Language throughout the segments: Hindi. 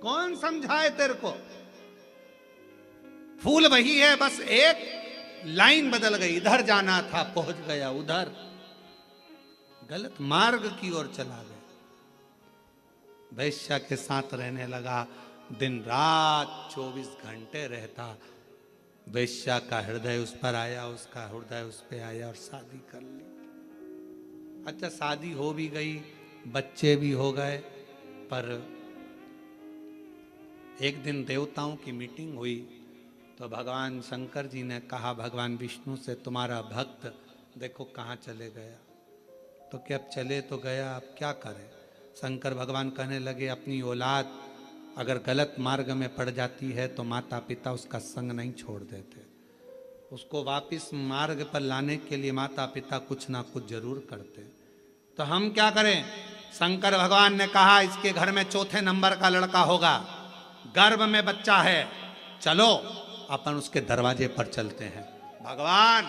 कौन समझाए तेरे को? फूल वही है, बस एक लाइन बदल गई, इधर जाना था पहुंच गया उधर, गलत मार्ग की ओर चला गया। वैश्या के साथ रहने लगा, दिन रात 24 घंटे रहता। वैश्या का हृदय उस पर आया, उसका हृदय उस पर आया और शादी कर ली। अच्छा, शादी हो भी गई, बच्चे भी हो गए, पर एक दिन देवताओं की मीटिंग हुई तो भगवान शंकर जी ने कहा भगवान विष्णु से, तुम्हारा भक्त देखो कहाँ चले गया। तो क्या अब चले तो गया, अब क्या करें? शंकर भगवान कहने लगे, अपनी औलाद अगर गलत मार्ग में पड़ जाती है तो माता पिता उसका संग नहीं छोड़ देते, उसको वापस मार्ग पर लाने के लिए माता पिता कुछ ना कुछ जरूर करते। तो हम क्या करें? शंकर भगवान ने कहा, इसके घर में चौथे नंबर का लड़का होगा, गर्भ में बच्चा है, चलो अपन उसके दरवाजे पर चलते हैं। भगवान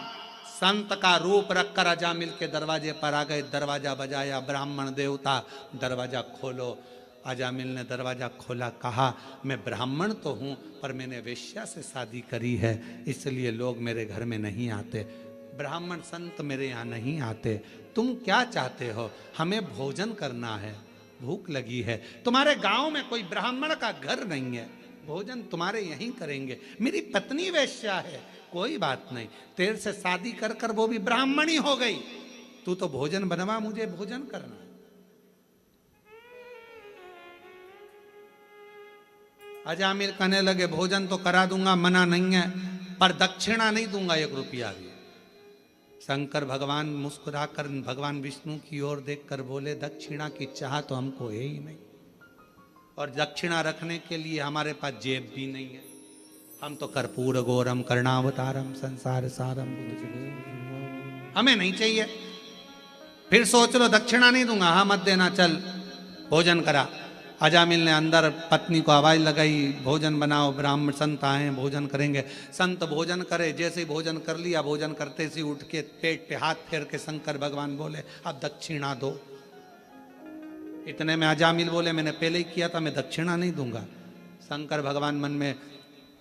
संत का रूप रखकर अजामिल के दरवाजे पर आ गए, दरवाजा बजाया, ब्राह्मण देवता दरवाजा खोलो। अजामिल ने दरवाजा खोला, कहा मैं ब्राह्मण तो हूं पर मैंने वेश्या से शादी करी है, इसलिए लोग मेरे घर में नहीं आते, ब्राह्मण संत मेरे यहाँ नहीं आते। तुम क्या चाहते हो? हमें भोजन करना है, भूख लगी है, तुम्हारे गांव में कोई ब्राह्मण का घर नहीं है, भोजन तुम्हारे यहीं करेंगे। मेरी पत्नी वेश्या है, कोई बात नहीं, तेरे से शादी कर कर वो भी ब्राह्मणी हो गई, तू तो भोजन बनवा, मुझे भोजन करना। अजामिल कहने लगे, भोजन तो करा दूंगा, मना नहीं है, पर दक्षिणा नहीं दूंगा 1 रुपया भी। शंकर भगवान मुस्कुराकर भगवान विष्णु की ओर देखकर बोले, दक्षिणा की चाह तो हमको है ही नहीं, और दक्षिणा रखने के लिए हमारे पास जेब भी नहीं है, हम तो कर्पूर गौरम कर्णावतारम संसार सारम, हमें नहीं चाहिए। फिर सोच लो, दक्षिणा नहीं दूंगा, हाँ मत देना, चल भोजन करा। अजामिल ने अंदर पत्नी को आवाज लगाई, भोजन बनाओ, ब्राह्मण संत आए भोजन करेंगे। संत भोजन करे, जैसे ही भोजन कर लिया, भोजन करते से उठ के पेट पे हाथ फेर के शंकर भगवान बोले, अब दक्षिणा दो। इतने में अजामिल बोले, मैंने पहले ही किया था, मैं दक्षिणा नहीं दूंगा। शंकर भगवान मन में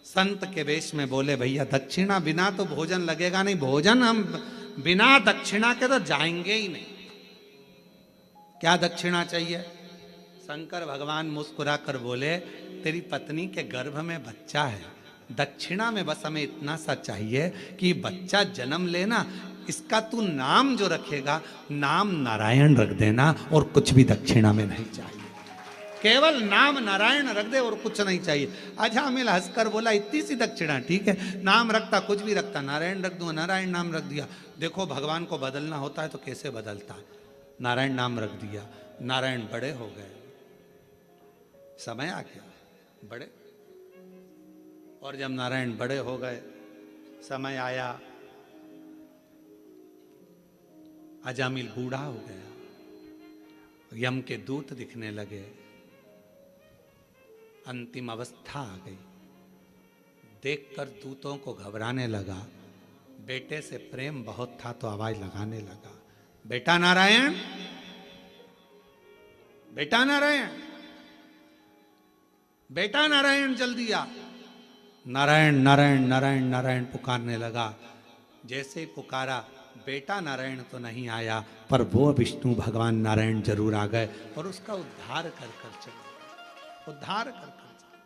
संत के वेश में बोले, भैया दक्षिणा बिना तो भोजन लगेगा नहीं, भोजन हम बिना दक्षिणा के तो जाएंगे ही नहीं, क्या दक्षिणा चाहिए? शंकर भगवान मुस्कुरा कर बोले, तेरी पत्नी के गर्भ में बच्चा है, दक्षिणा में बस हमें इतना सा चाहिए कि बच्चा जन्म लेना, इसका तू नाम जो रखेगा नाम नारायण रख देना, और कुछ भी दक्षिणा में नहीं चाहिए, केवल नाम नारायण रख दे और कुछ नहीं चाहिए। अजामिल हंसकर बोला, इतनी सी दक्षिणा, ठीक है, नाम रखता, कुछ भी रखता, नारायण रख दूंगा, नारायण नाम रख दिया। देखो भगवान को बदलना होता है तो कैसे बदलता है, नारायण नाम रख दिया। नारायण बड़े हो गए, समय आ गया बड़े, और जब नारायण बड़े हो गए, समय आया, अजामिल बूढ़ा हो गया, यम के दूत दिखने लगे, अंतिम अवस्था आ गई। देखकर दूतों को घबराने लगा, बेटे से प्रेम बहुत था तो आवाज लगाने लगा, बेटा नारायण, बेटा नारायण, बेटा नारायण, जल्दी आ। नारायण नारायण नारायण नारायण पुकारने लगा। जैसे पुकारा, बेटा नारायण तो नहीं आया, पर वो विष्णु भगवान नारायण जरूर आ गए और उसका उद्धार कर कर चले, उद्धार कर कर चले।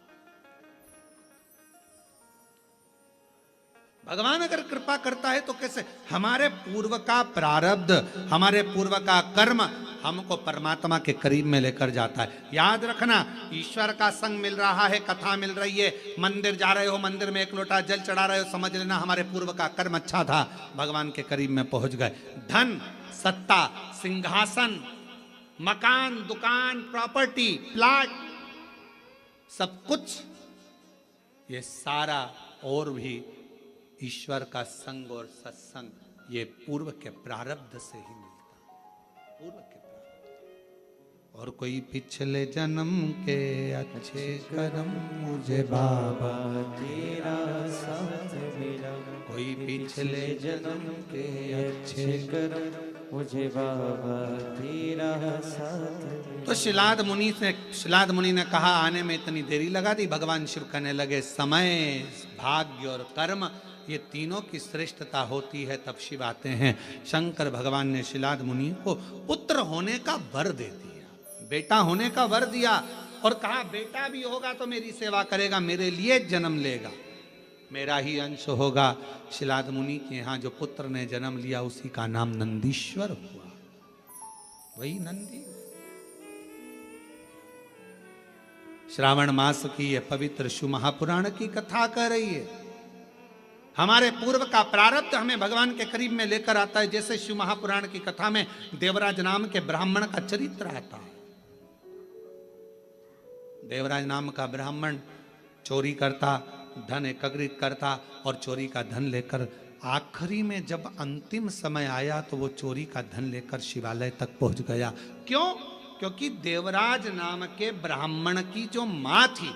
भगवान अगर कृपा करता है तो कैसे? हमारे पूर्व का प्रारब्ध, हमारे पूर्व का कर्म हमको परमात्मा के करीब में लेकर जाता है। याद रखना, ईश्वर का संग मिल रहा है, कथा मिल रही है, मंदिर जा रहे हो, मंदिर में 1 लोटा जल चढ़ा रहे हो, समझ लेना हमारे पूर्व का कर्म अच्छा था, भगवान के करीब में पहुंच गए। धन, सत्ता, सिंहासन, मकान, दुकान, प्रॉपर्टी, प्लाट, सब कुछ, ये सारा और भी ईश्वर का संग और सत्संग, ये पूर्व के प्रारब्ध से ही मिलता, पूर्व के प्रारब्ध। और कोई पिछले जन्म के अच्छे कर्म मुझे बाबा तेरा साथ मिला, कोई पिछले जन्म के अच्छे कर्म मुझे बाबा तेरा साथ। तो शिलाद मुनि ने कहा आने में इतनी देरी लगा दी। भगवान शिव कहने लगे समय, भाग्य और कर्म ये तीनों की श्रेष्ठता होती है तब शिव आते हैं। शंकर भगवान ने शिलाद मुनि को पुत्र होने का वर दे दिया, बेटा होने का वर दिया और कहा बेटा भी होगा तो मेरी सेवा करेगा, मेरे लिए जन्म लेगा, मेरा ही अंश होगा। शिलाद मुनि के यहाँ जो पुत्र ने जन्म लिया उसी का नाम नंदीश्वर हुआ, वही नंदी। श्रावण मास की यह पवित्र शिव महापुराण की कथा कर रही है। हमारे पूर्व का प्रारब्ध हमें भगवान के करीब में लेकर आता है। जैसे शिव महापुराण की कथा में देवराज नाम के ब्राह्मण का चरित्र आता है। देवराज नाम का ब्राह्मण चोरी करता, धन एकत्रित करता और चोरी का धन लेकर आखिरी में जब अंतिम समय आया तो वो चोरी का धन लेकर शिवालय तक पहुंच गया। क्यों? क्योंकि देवराज नाम के ब्राह्मण की जो मां थी